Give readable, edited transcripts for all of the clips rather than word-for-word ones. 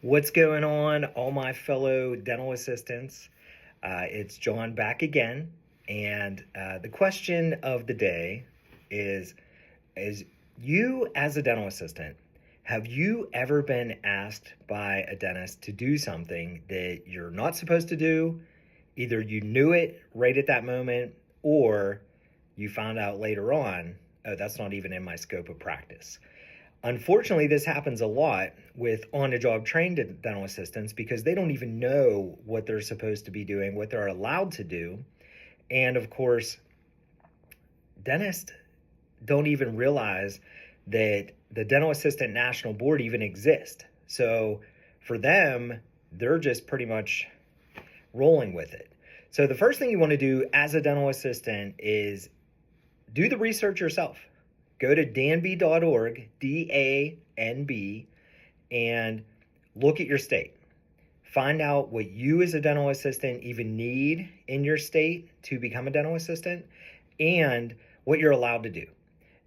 What's going on, all my fellow dental assistants? It's John back again, and the question of the day is: Is you as a dental assistant, have you ever been asked by a dentist to do something that you're not supposed to do? Either you knew it right at that moment, or you found out later on, oh, that's not even in my scope of practice. Unfortunately, this happens a lot with on-the-job trained dental assistants because they don't even know what they're supposed to be doing, what they're allowed to do. And of course, dentists don't even realize that the Dental Assistant National Board even exists. So for them, they're just pretty much rolling with it. So the first thing you want to do as a dental assistant is do the research yourself. Go to danb.org, DANB, and look at your state. Find out what you as a dental assistant even need in your state to become a dental assistant and what you're allowed to do.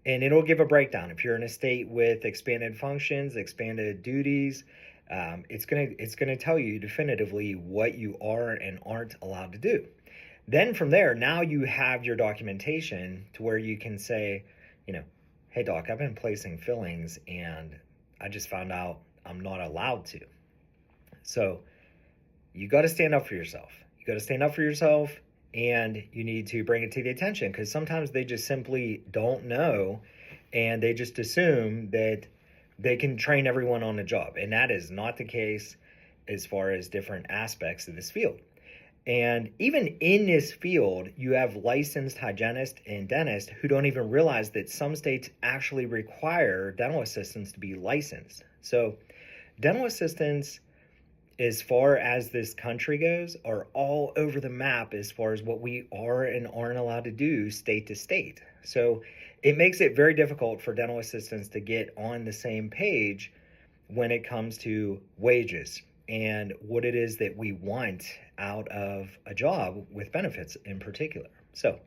And it'll give a breakdown. If you're in a state with expanded functions, expanded duties, it's gonna tell you definitively what you are and aren't allowed to do. Then from there, now you have your documentation to where you can say, hey doc, I've been placing fillings and I just found out I'm not allowed to. So you got to stand up for yourself. You got to stand up for yourself, and you need to bring it to the attention, because sometimes they just simply don't know, and they just assume that they can train everyone on the job. And that is not the case as far as different aspects of this field. And even in this field, you have licensed hygienists and dentists who don't even realize that some states actually require dental assistants to be licensed. So dental assistants, as far as this country goes, are all over the map as far as what we are and aren't allowed to do state to state. So it makes it very difficult for dental assistants to get on the same page when it comes to wages and what it is that we want out of a job with benefits in particular. So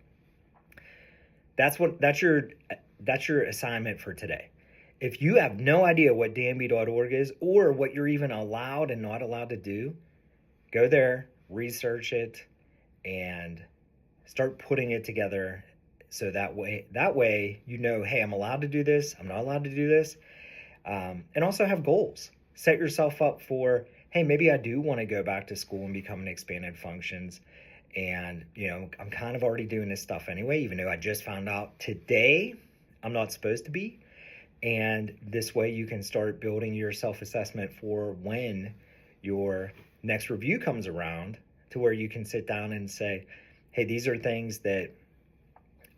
that's your assignment for today. If you have no idea what danb.org is or what you're even allowed and not allowed to do, go there, research it, and start putting it together. So that way you know, hey, I'm allowed to do this, I'm not allowed to do this. And also have goals. Set yourself up for, hey, maybe I do want to go back to school and become an expanded functions. And, I'm kind of already doing this stuff anyway, even though I just found out today I'm not supposed to be. And this way you can start building your self-assessment for when your next review comes around, to where you can sit down and say, hey, these are things that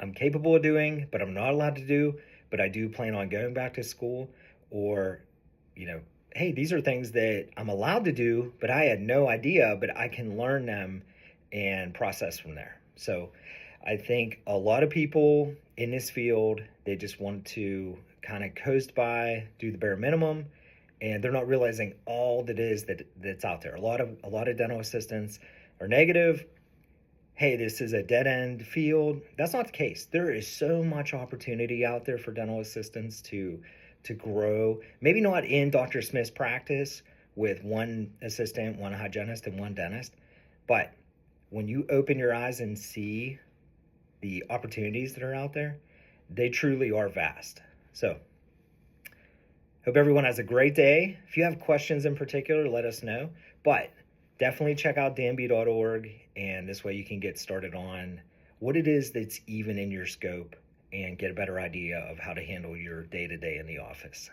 I'm capable of doing, but I'm not allowed to do, but I do plan on going back to school. Or, hey, these are things that I'm allowed to do, but I had no idea, but I can learn them and process from there. So I think a lot of people in this field, they just want to kind of coast by, do the bare minimum, and they're not realizing all that is that's out there. A lot of dental assistants are negative. Hey, this is a dead end field. That's not the case. There is so much opportunity out there for dental assistants to grow. Maybe not in Dr. Smith's practice with one assistant, one hygienist, and one dentist, but when you open your eyes and see the opportunities that are out there, they truly are vast. So hope everyone has a great day. If you have questions in particular, let us know. But definitely check out danb.org, and this way you can get started on what it is that's even in your scope and get a better idea of how to handle your day-to-day in the office.